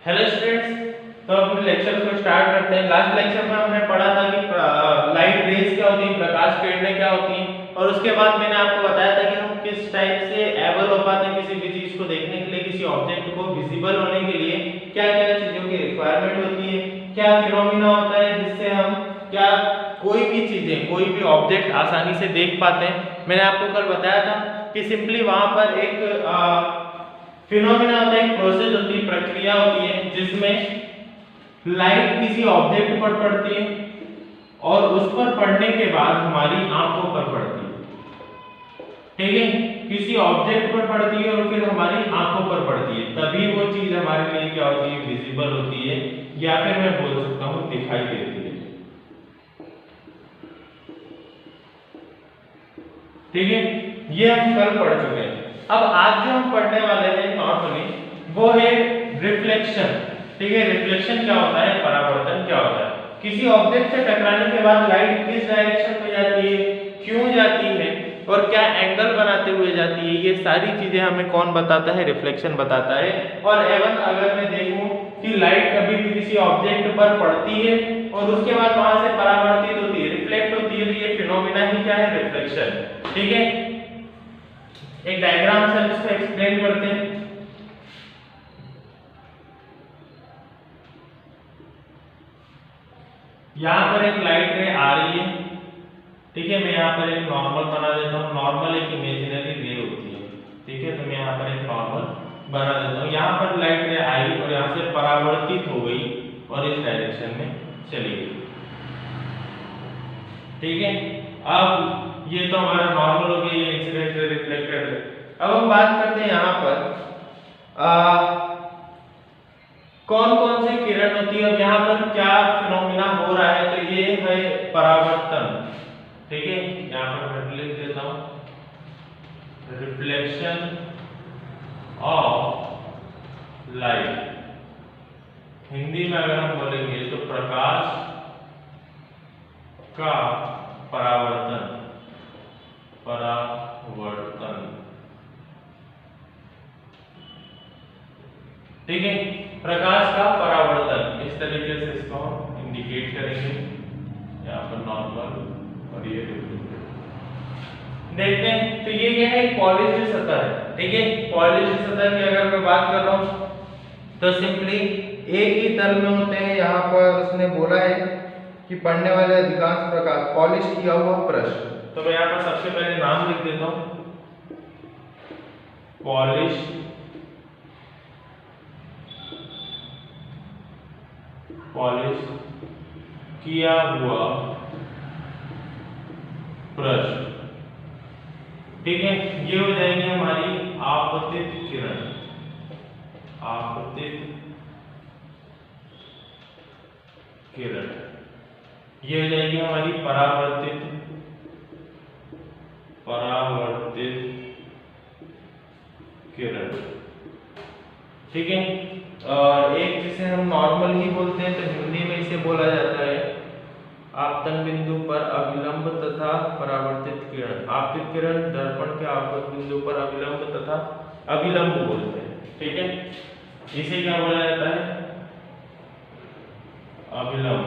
Hello students. तो अपने lecture को स्टार्ट करते हैं। लास्ट लेक्चर में हमने पढ़ा था कि लाइट रेज क्या होती है, प्रकाश किरणें क्या होती हैं, और उसके बाद मैंने आपको बताया था कि हम किस टाइप से एबल हो पाते हैं किसी भी चीज को देखने के लिए, किसी ऑब्जेक्ट को विजिबल होने के लिए क्या क्या चीजों की रिक्वायरमेंट होती है, क्या फिनोमिना होता है जिससे हम क्या कोई भी चीजें, कोई भी ऑब्जेक्ट आसानी से देख पाते हैं। मैंने आपको कल बताया था कि सिंपली वहां पर एक फिनोमिना होता है, एक प्रोसेस होती है, प्रक्रिया होती है जिसमें लाइट किसी ऑब्जेक्ट पर पड़ती है और उस पर पड़ने के बाद हमारी आंखों पर पड़ती है। ठीक है, किसी ऑब्जेक्ट पर पड़ती है और फिर हमारी आंखों पर पड़ती है, तभी वो चीज हमारे लिए क्या होती है, विजिबल होती है, या फिर मैं बोल सकता हूं दिखाई देती है। ठीक है, ये हम कल पढ़ चुके हैं। अब आज जो हम पढ़ने वाले हैं नॉर्मली वो है रिफ्लेक्शन। ठीक है, रिफ्लेक्शन क्या होता है, परावर्तन क्या होता है। किसी ऑब्जेक्ट से टकराने के बाद लाइट किस डायरेक्शन में जाती है, क्यों जाती है और क्या एंगल बनाते हुए जाती है, ये सारी चीजें हमें कौन बताता है, रिफ्लेक्शन बताता है। और एवन अगर मैं देखूं कि लाइट कभी भी किसी ऑब्जेक्ट पर पड़ती है और उसके बाद वहां से परावर्तित होती है, रिफ्लेक्ट होती है, तो ये फिनोमिना ही क्या है, रिफ्लेक्शन। ठीक है, एक डायग्राम से हम इसको एक्सप्लेन करते हैं। यहां पर एक लाइट रे आ रही है। ठीक है, मैं यहां पर एक नॉर्मल बना देता हूं। नॉर्मल एक इमेजिनरी रे होती है। ठीक है, तो मैं यहां पर एक नॉर्मल बना देता हूं। यहां पर लाइट रे आई और यहां से परावर्तित हो गई और इस डायरेक्शन में चली गई। ठीक है, अब ये तो हमारा नॉर्मल हो गया, ये इंसिडेंट रे, रिफ्लेक्टेड रे। अब हम बात करते हैं यहां पर कौन कौन से किरण होती है और यहाँ पर क्या फिनोमिना हो रहा है, तो ये है परावर्तन। ठीक है, यहाँ पर मैं लिख देता हूं, रिफ्लेक्शन ऑफ लाइट। हिंदी में अगर हम बोलेंगे तो प्रकाश का परावर्तन, परावर्तन। ठीक है, प्रकाश का परावर्तन, इस तरीके से इसको हम इंडिकेट करेंगे। यहाँ पर नॉर्मल और ये देखते हैं। तो ये क्या है, पॉलिश्ड सतह है। ठीक है, पॉलिश्ड सतह की अगर मैं बात कर रहा हूँ तो सिंपली एक ही तल में होते हैं। यहाँ पर उसने बोला है कि पढ़ने वाले अधिकांश प्रकाश पॉलिश किया हुआ पृष्ठ। तो मैं यहाँ पर सबसे पहले नाम लिख देता हूँ, पॉलिश पॉलिश किया हुआ पृष्ठ। ठीक है, ये हो जाएगी हमारी आपतित किरण, आपतित किरण। ये हो जाएगी हमारी परावर्तित, परावर्तित किरण। ठीक है, और एक जिसे हम नॉर्मल ही बोलते हैं, तो हिंदी में इसे बोला जाता है आपतन बिंदु पर अभिलंब तथा परावर्तित किरण। आपतित किरण दर्पण के आपतन बिंदु पर अभिलंब तथा अभिलंब बोलते हैं। ठीक है, इसे क्या बोला जाता है, अभिलंब।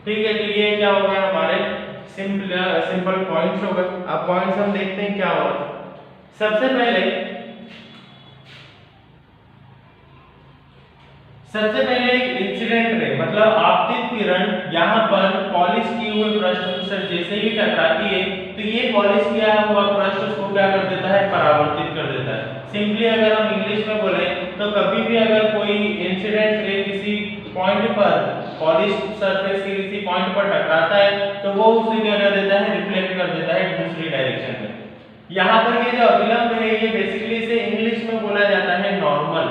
ठीक है, तो ये क्या हो गया, हमारे सिंपल पॉइंट्स हो गए। अब पॉइंट्स हम देखते हैं क्या होगा। सबसे पहले एक इंसिडेंट रे, मतलब आपतित किरण यहाँ पर पॉलिश किए हुए पृष्ठ से जैसे ही टकराती है तो ये पॉलिश किया हुआ पृष्ठ उसको क्या कर देता है, परावर्तित कर देता है। सिंपली अगर हम इंग्लिश में बोले तो कभी भी अगर कोई इंसिडेंट रे किसी पॉइंट पर, पॉलिश सरफेस के किसी पॉइंट पर टकराता है तो वो उसे क्या कर देता है, रिफ्लेक्ट कर देता है दूसरी डायरेक्शन में। यहाँ पर ये जो अभिलंब है ये बेसिकली इसे इंग्लिश में बोला जाता है नॉर्मल।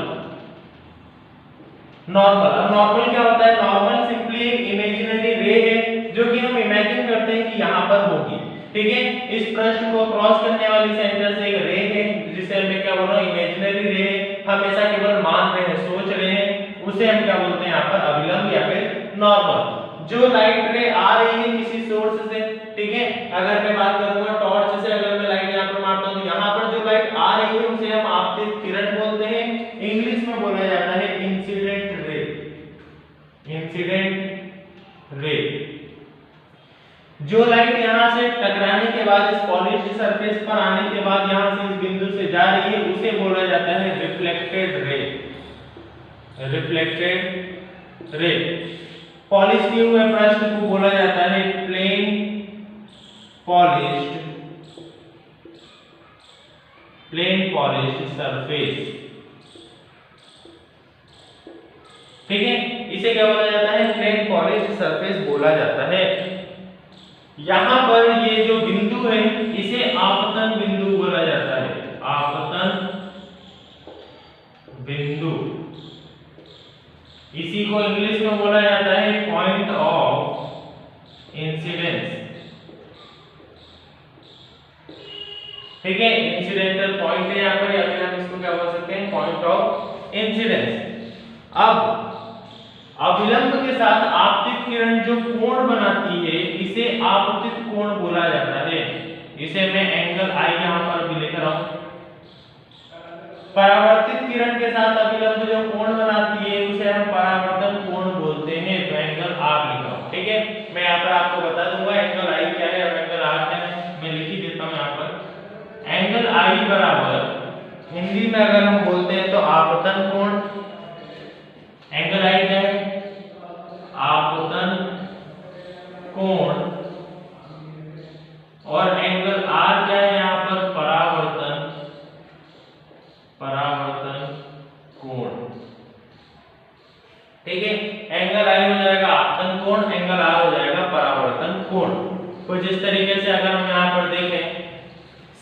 नॉर्मल, अब नॉर्मल क्या होता है, नॉर्मल सिंपली एक इमेजिनरी रे है जो कि हम इमेजिन करते हैं कि यहाँ पर होगी। ठीक है, इस पृष्ठ को क्रॉस करने वाली सेंटर से एक रे है जिसे मैं क्या बोल रहा हूँ, इमेजिनरी रे। हम ऐसा केवल मान रहे हैं, सोच रहे हैं, उसे हम क्या बोलते हैं यहाँ पर, अभिलंब या फिर नॉर्मल। जो लाइट रे आ रही है किसी सोर्स से, ठीक है, अगर मैं बात करूंगा टॉर्च से, अगर मैं लाइट यहाँ पर मारता हूँ तो यहाँ पर जो लाइट आ रही है उसे हम आपतित किरण बोलते हैं। जो लाइट यहाँ से टकराने के बाद इस पॉलिश्ड सरफेस पर आने के बाद यहाँ से इस बिंदु से जा रही है उसे बोला जाता है reflected ray. Reflected ray. Polish किए हुए पृष्ठ को बोला जाता है प्लेन पॉलिश्ड सरफेस। ठीक है, इसे क्या बोला जाता है? प्लेन पॉलिश्ड सरफेस बोला जाता है। यहां पर ये जो बिंदु है इसे आपतन बिंदु बोला जाता है। आपतन बिंदु, इसी को इंग्लिश में बोला जाता है पॉइंट ऑफ इंसिडेंस। ठीक है, इंसिडेंटल पॉइंट है यहाँ पर, या फिर हम इसको क्या बोल सकते हैं? Point of incidence. अब अविलंब के साथ आपतित किरण जो कोण बनाती है इसे आपतित कोण बोला जाता है। इसे मैं एंगल आई यहाँ पर भी लिख रहा हूं। परावर्तित किरण के साथ अविलंब जो कोण बनाती है उसे हम परावर्तन कोण बोलते हैं। तो एंगल आर लिख रहा हूं। ठीक है, मैं यहाँ पर आपको बता दूंगा एंगल आई क्या है और एंगल आर क्या है। मैं लिख ही देता हूँ यहाँ पर। एंगल आई बराबर हिंदी में अगर हम बोलते हैं तो आपतन कोण। एंगल आई क्या है? आपतन कोण। और एंगल आर क्या है यहाँ पर? परावर्तन कोण। ठीक है, एंगल आई हो जाएगा आपतन कोण, एंगल आर हो जाएगा परावर्तन कोण। कुछ इस तरीके से अगर हम यहाँ पर देखें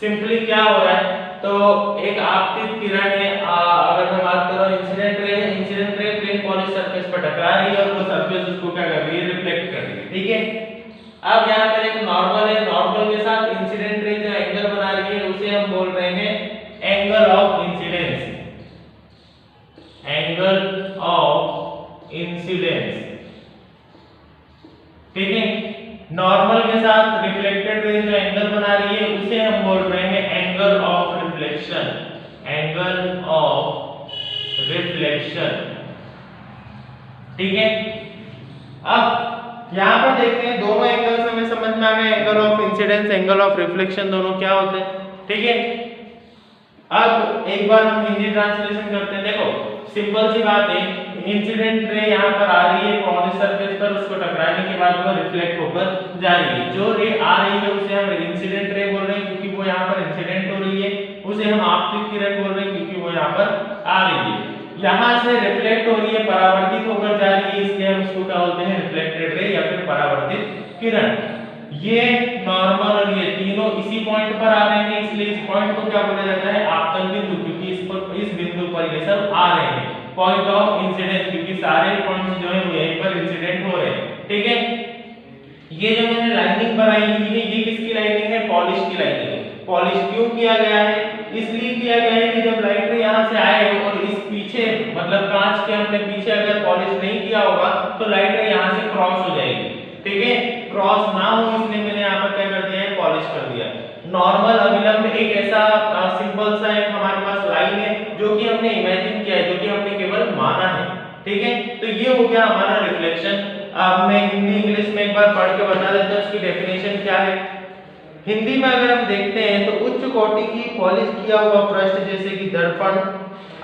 सिंपली क्या हो रहा है, तो एक आपतित किरण है, अगर मैं बात करूं incident ray plane polish surface पर टकरा रही है और वो सरफेस उसको क्या कर रही है? रिफ्लेक्ट कर रही है। ठीक है, अब यहाँ पर एक नॉर्मल है, नॉर्मल के साथ इंसिडेंट रे जो एंगल बना रही है उसे हम बोल रहे हैं angle of incidence. Angle of incidence. ठीक है, नॉर्मल के साथ रिफ्लेक्टेड रे जो एंगल बना रही है उसे हम बोल रहे हैं angle of reflection. Angle of reflection. ठीक है, अब यहां पर देखते हैं दोनों एंगल्स हमें समझ में आ गए, angle of incidence, angle of reflection दोनों क्या होते हैं। ठीक है, अब एक बार हम हिंदी ट्रांसलेशन करते हैं। देखो सिंपल सी बात है, इंसिडेंट रे यहाँ पर आ रही है पॉलिश सरफेस पर, उसको टकराने के बाद वो रिफ्लेक्ट होकर जा रही है। जो रे आ रही है उसे हम इंसिडेंट रे बोल रहे हैं क्योंकि वो यहाँ पर इंसिडेंट हो रही है। उसे हम आपतित किरण बोल रहे हैं क्योंकि वो यहाँ पर आ रही है। यहाँ से रिफ्लेक्ट हो रही है, परावर्तित होकर जा रही है, इसलिए हम इसको क्या बोलते हैं? रिफ्लेक्टेड रे या फिर परावर्तित किरण। ये नॉर्मल और ये तीनों इसी पॉइंट पर आ रहे हैं, इसलिए इस पॉइंट को क्या बोला जाता है? आपतन बिंदु, क्योंकि इस बिंदु पर ये सब आ रहे हैं। पॉइंट ऑफ इंसिडेंस, क्योंकि सारे पॉइंट्स जो है वो यहीं पर इंसिडेंट हो रहे हैं। ठीक है, ये जो मैंने लाइनिंग बनाई हुई है ये किसकी लाइनिंग है? पॉलिश की लाइनिंग है। पॉलिश क्यों किया गया है? इसलिए किया गया है कि जब लाइट रे यहाँ से आए और इस पीछे मतलब कांच के हमने पीछे अगर पॉलिश नहीं किया होगा तो लाइट रे यहाँ से क्रॉस हो जाएगी। ठीक है, क्रॉस ना हो इसलिए मैंने यहाँ पर क्या कर दिया है? पॉलिश कर दिया। नॉर्मल अविलंब एक ऐसा सिंपल सा एक हमारे पास लाइन है जो कि हमने इमेजिन किया है, जो कि हमने केवल माना है। ठीक है, तो ये हो गया हमारा रिफ्लेक्शन। अब मैं हिंदी इंग्लिश में एक बार पढ़ के बता देता हूँ इसकी डेफिनेशन क्या है। हिंदी में अगर हम देखते हैं तो उच्च कोटि की पॉलिश किया हुआ पृष्ठ जैसे कि दर्पण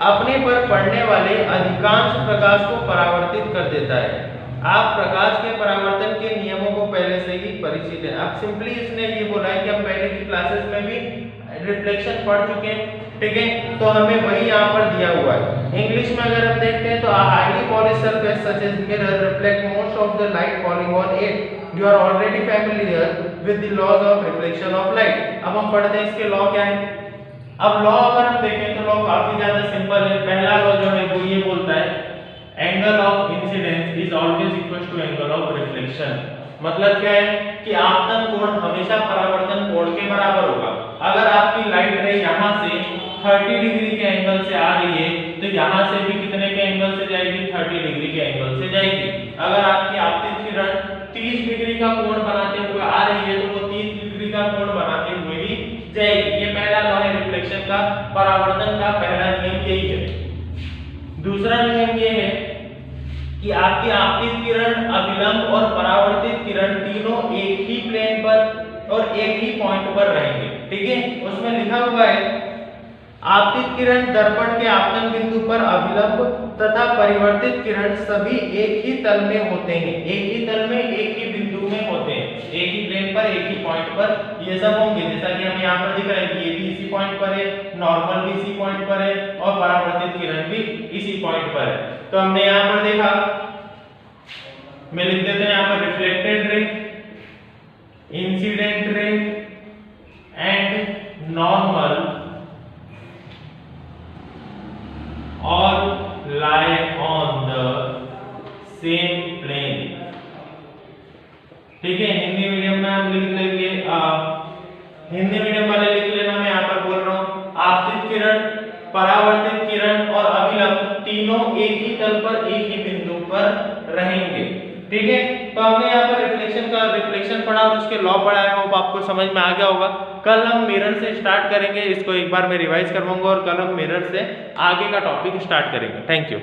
अपने पर पड़ने वाले अधिकांश प्रकाश को परावर्तित कर देता है। आप प्रकाश के परावर्तन के नियमों को पहले से ही परिचित हैं। अब सिंपली इसने ये बोला है कि हम पहले की क्लासेस में भी रिफ्लेक्शन पढ़ चुके हैं। ठीक है, तो हमें वही यहाँ पर दिया हुआ है। इंग्लिश में अगर हम देखते हैं तो a highly polished surface such as mirror reflect most of the light falling on it. You are already familiar with the laws of reflection of light. अब हम पढ़ते हैं इसके लॉ क्या है। अब लॉ अगर हम देखें तो लॉ काफी ज्यादा सिंपल है। पहला लॉ जो है वो ये बोलता है angle of incidence is always equal to angle of reflection. मतलब क्या है कि आपतन कोण हमेशा परावर्तन कोण के बराबर होगा। अगर आपकी लाइट रे यहाँ से 30 डिग्री के एंगल से आ रही है तो यहाँ से भी कितने के एंगल से जाएगी? 30 डिग्री के एंगल से जाएगी। अगर आपकी आपतित किरण 30 डिग्री का कोण बनाते हुए आ रही है तो वो 30 डिग्री का कोण बनाते हुए ही जाएगी। ये पहला लॉ है रिफ्लेक्शन का, परावर्तन का पहला नियम यही है। दूसरा नियम ये है कि आपकी आपतित किरण, अभिलंब और परावर्तित किरण तीनों एक ही प्लेन पर और एक ही पॉइंट पर रहेंगे। ठीक है, उसमें लिखा हुआ है आपतित किरण दर्पण के आपतन बिंदु पर अभिलंब तथा परिवर्तित किरण सभी एक ही तल में होते हैं। एक ही तल में, एक ही बिंदु में होते हैं, एक ही प्लेन पर, एक ही पॉइंट पर ये सब होंगे। जैसा कि हम यहाँ पर दिख रहा है कि ये भी इसी पॉइंट पर है, नॉर्मल भी इसी पॉइंट पर है और परावर्तित किरण भी इसी पॉइंट पर है। तो हमने यहाँ पर देखा, मैं लिख देते हैं यहाँ पर reflected ray, incident ray and normal और lie on the same plane। ठीक है, हिंदी मीडियम में हम लिख लेंगे, हिंदी मीडियम वाले लिख लेना, मैं यहाँ पर बोल रहा हूँ आपतित किरण, परावर्तित किरण और अभिलंब तीनों एक ही तल पर, एक ही बिंदु पर रहेंगे। ठीक है, तो हमने यहाँ पर रिफ्लेक्शन पढ़ा और उसके लॉ पढ़ा है, वो आपको समझ में आ गया होगा। कल हम मिरर से स्टार्ट करेंगे, इसको एक बार मैं रिवाइज करवाऊंगा और कल हम मिरर से आगे का टॉपिक स्टार्ट करेंगे। Thank you.